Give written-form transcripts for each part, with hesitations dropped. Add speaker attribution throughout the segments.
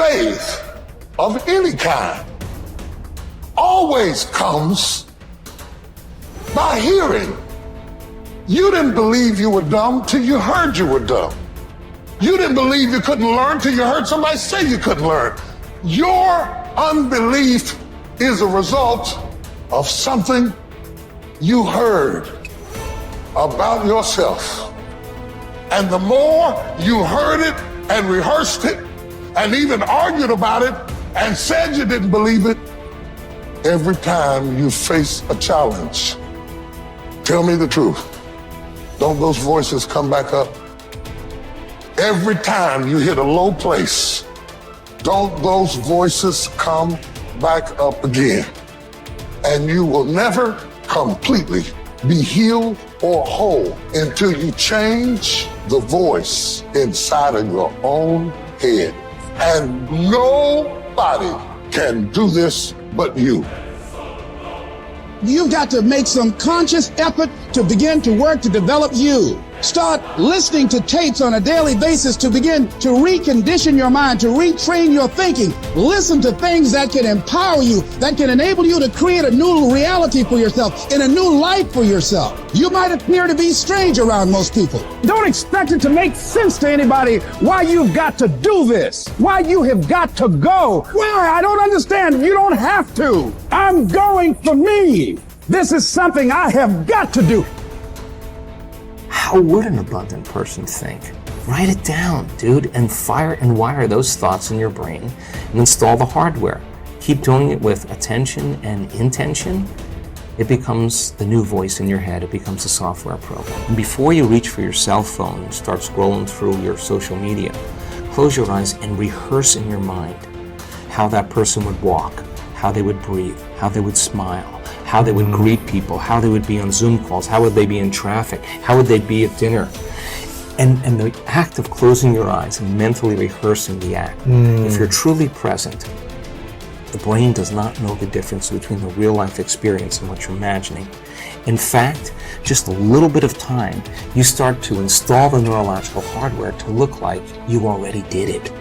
Speaker 1: faith of any kind always comes by hearing. You didn't believe you were dumb till you heard you were dumb. You didn't believe you couldn't learn till you heard somebody say you couldn't learn. Your unbelief is a result of something you heard about yourself. And the more you heard it and rehearsed it and even argued about it and said you didn't believe it, every time you face a challenge, tell me the truth, don't those voices come back up? Every time you hit a low place, don't those voices come back up again? And you will never completely be healed or whole until you change the voice inside of your own head. And nobody can do this but you.
Speaker 2: You've got to make some conscious effort to begin to work to develop you. Start listening to tapes on a daily basis to begin to recondition your mind, to retrain your thinking. Listen to things that can empower you, that can enable you to create a new reality for yourself and a new life for yourself. You might appear to be strange around most people.
Speaker 3: Don't expect it to make sense to anybody why you've got to do this, why you have got to go. Why? I don't understand. You don't have to. I'm going for me. This is something I have got to do.
Speaker 4: How would an abundant person think? Write it down, dude, and fire and wire those thoughts in your brain and install the hardware. Keep doing it with attention and intention. It becomes the new voice in your head. It becomes a software program. And before you reach for your cell phone and start scrolling through your social media, close your eyes and rehearse in your mind how that person would walk, how they would breathe, how they would smile, how they would greet people, how they would be on Zoom calls, how would they be in traffic, how would they be at dinner. And the act of closing your eyes and mentally rehearsing the act, if you're truly present, the brain does not know the difference between the real life experience and what you're imagining. In fact, just a little bit of time, you start to install the neurological hardware to look like you already did it.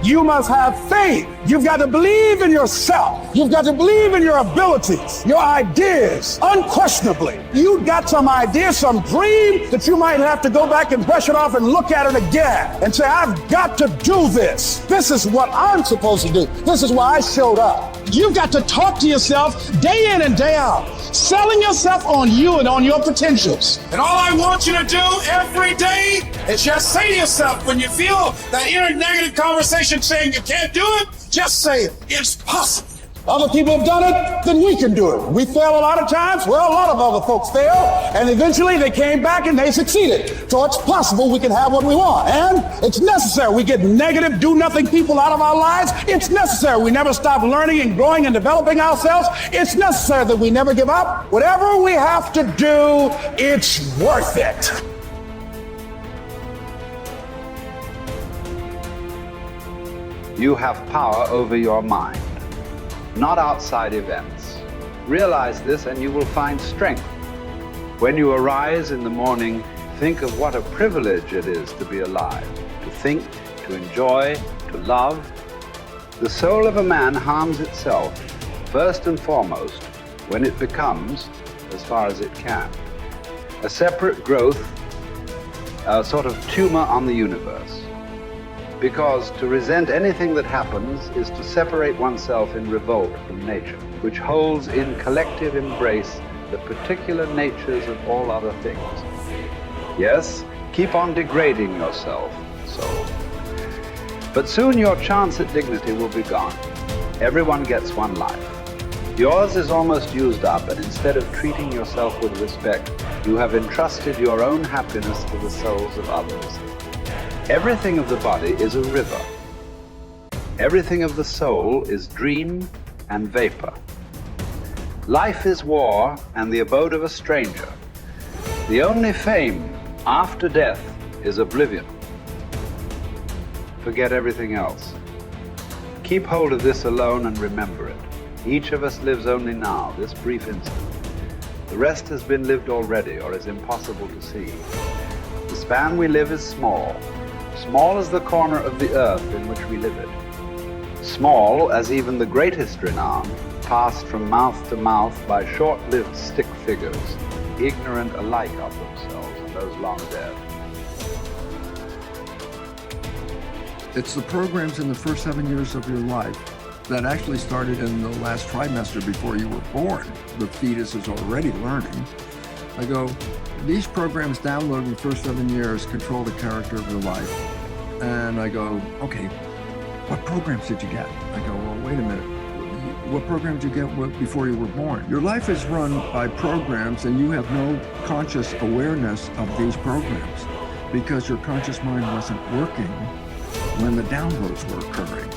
Speaker 3: You must have faith. You've got to believe in yourself. You've got to believe in your abilities, your ideas, unquestionably. You've got some idea, some dream that you might have to go back and brush it off and look at it again and say, I've got to do this. This is what I'm supposed to do. This is why I showed up.
Speaker 2: You've got to talk to yourself day in and day out, selling yourself on you and on your potentials.
Speaker 5: And all I want you to do every day is just say to yourself, when you feel that inner negative conversation saying you can't do it, just say, it's possible.
Speaker 3: Other people have done it, then we can do it. We fail a lot of times. Well, a lot of other folks fail, and eventually they came back and they succeeded. So it's possible we can have what we want, and it's necessary. We get negative, do-nothing people out of our lives. It's necessary. We never stop learning and growing and developing ourselves. It's necessary that we never give up. Whatever we have to do, it's worth it.
Speaker 6: You have power over your mind, not outside events. Realize this and you will find strength. When you arise in the morning, think of what a privilege it is to be alive, to think, to enjoy, to love. The soul of a man harms itself, first and foremost, when it becomes, as far as it can, a separate growth, a sort of tumor on the universe. Because to resent anything that happens is to separate oneself in revolt from nature, which holds in collective embrace the particular natures of all other things. Yes, keep on degrading yourself, soul. But soon your chance at dignity will be gone. Everyone gets one life. Yours is almost used up, and instead of treating yourself with respect, you have entrusted your own happiness to the souls of others. Everything of the body is a river. Everything of the soul is dream and vapor. Life is war and the abode of a stranger. The only fame after death is oblivion. Forget everything else. Keep hold of this alone and remember it. Each of us lives only now, this brief instant. The rest has been lived already or is impossible to see. The span we live is small. small as the corner of the earth in which we live it, small as even the greatest renown, passed from mouth to mouth by short-lived stick figures, ignorant alike of themselves and those long dead.
Speaker 7: It's the programs in the first 7 years of your life that actually started in the last trimester before you were born. The fetus is already learning. I go, these programs downloaded in the first 7 years control the character of your life. And I go, okay, what programs did you get? I go, well, wait a minute. What program did you get before you were born? Your life is run by programs and you have no conscious awareness of these programs because your conscious mind wasn't working when the downloads were occurring.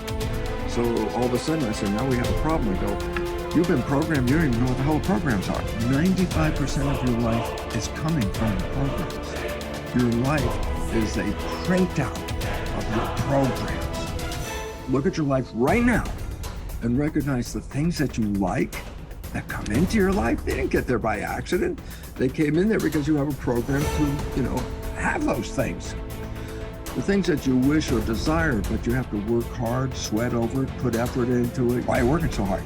Speaker 7: So all of a sudden I said, now we have a problem. I go, you've been programmed, you don't even know what the hell the programs are. 95% of your life is coming from the programs. Your life is a printout of your programs. Look at your life right now and recognize the things that you like that come into your life. They didn't get there by accident. They came in there because you have a program to, have those things. The things that you wish or desire, but you have to work hard, sweat over it, put effort into it. Why are you working so hard?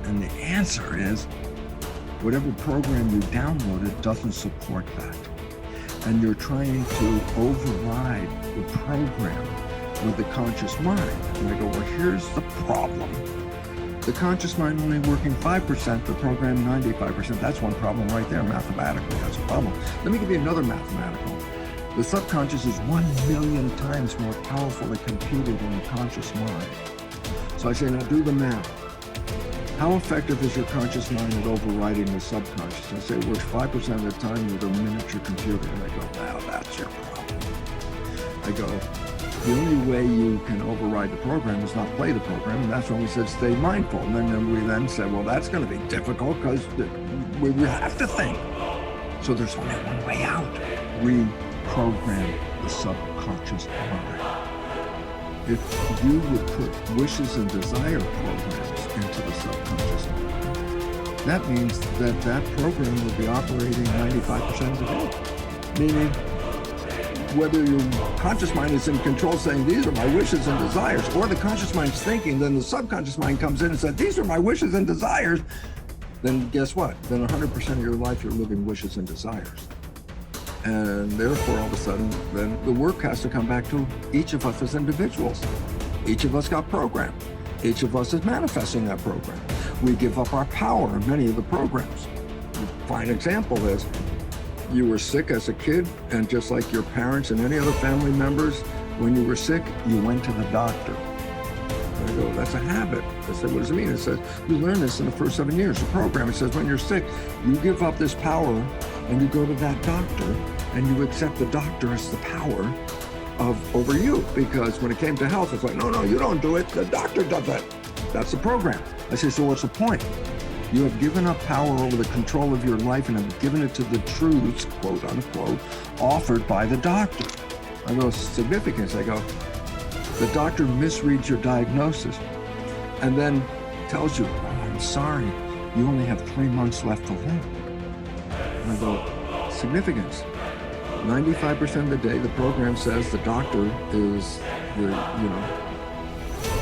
Speaker 7: And the answer is, whatever program you downloaded doesn't support that. And you're trying to override the program with the conscious mind. And I go, well, here's the problem. The conscious mind only working 5%, the program 95%. That's one problem right there, mathematically, that's a problem. Let me give you another mathematical. The subconscious is 1,000,000 times more powerfully computed than the conscious mind. So I say, now do the math. How effective is your conscious mind at overriding the subconscious? I say it works 5% of the time with a miniature computer. And I go, wow, that's your problem. I go, the only way you can override the program is not play the program, and that's when we said stay mindful. And then we then said, well, that's going to be difficult because we have to think. So there's only one way out. Reprogram the subconscious mind. If you would put wishes and desire programs into the subconscious mind, that means that that program will be operating 95% of the day. Meaning, whether your conscious mind is in control saying, these are my wishes and desires, or the conscious mind's thinking, then the subconscious mind comes in and says, these are my wishes and desires, then guess what? Then 100% of your life you're living wishes and desires. And therefore, all of a sudden, then the work has to come back to each of us as individuals. Each of us got programmed. Each of us is manifesting that program. We give up our power in many of the programs. A fine example is, you were sick as a kid, and just like your parents and any other family members, when you were sick, you went to the doctor. And I go, that's a habit. I said, what does it mean? It says, you learn this in the first 7 years. The program, it says, when you're sick, you give up this power and you go to that doctor and you accept the doctor as the power over you. Because when it came to health, it's like, no, you don't do it. The doctor does it. That's the program. I say, so what's the point? You have given up power over the control of your life and have given it to the truths, quote unquote, offered by the doctor. I go, significance. I go, the doctor misreads your diagnosis and then tells you, oh, I'm sorry, you only have 3 months left to live. And I go, significance. 95% of the day, the program says the doctor is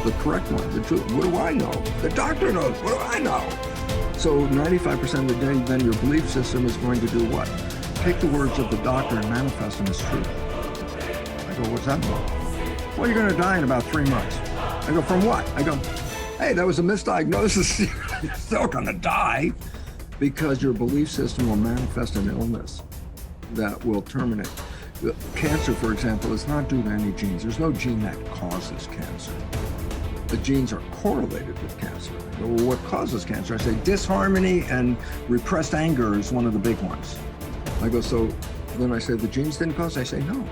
Speaker 7: the correct one, the truth. What do I know? The doctor knows. What do I know? So 95% of the day, then your belief system is going to do what? Take the words of the doctor and manifest them as truth. I go, what's that mean? Well, you're going to die in about 3 months. I go, from what? I go, hey, that was a misdiagnosis. You're still going to die because your belief system will manifest an illness that will terminate. Cancer, for example, is not due to any genes. There's no gene that causes cancer. The genes are correlated with cancer. Well, what causes cancer? I say disharmony and repressed anger is one of the big ones. I go, so then I say the genes didn't cause it? I say no.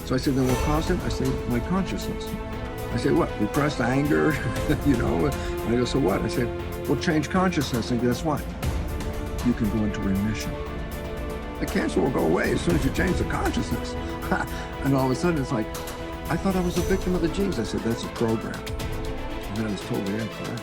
Speaker 7: So I say, then what caused it? I say my consciousness. I say what? Repressed anger, I go, so what? I say, well, change consciousness, and guess what? You can go into remission. The cancer will go away as soon as you change the consciousness. And all of a sudden it's like, I thought I was a victim of the genes. I said, that's a program. And that is totally incorrect.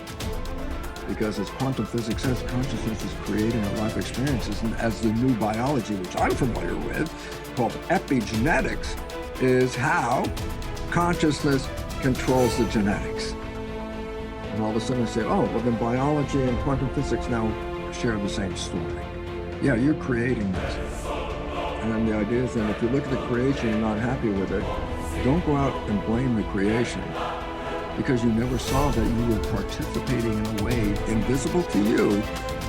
Speaker 7: Because as quantum physics says, consciousness is creating our life experiences. And as the new biology, which I'm familiar with, called epigenetics, is how consciousness controls the genetics. And all of a sudden I say, oh, well then biology and quantum physics now share the same story. Yeah, you're creating this. And then the idea is that if you look at the creation and you're not happy with it, don't go out and blame the creation, because you never saw that you were participating in a way invisible to you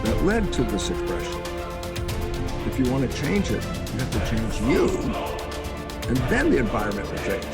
Speaker 7: that led to this expression. If you want to change it, you have to change you, and then the environment will change.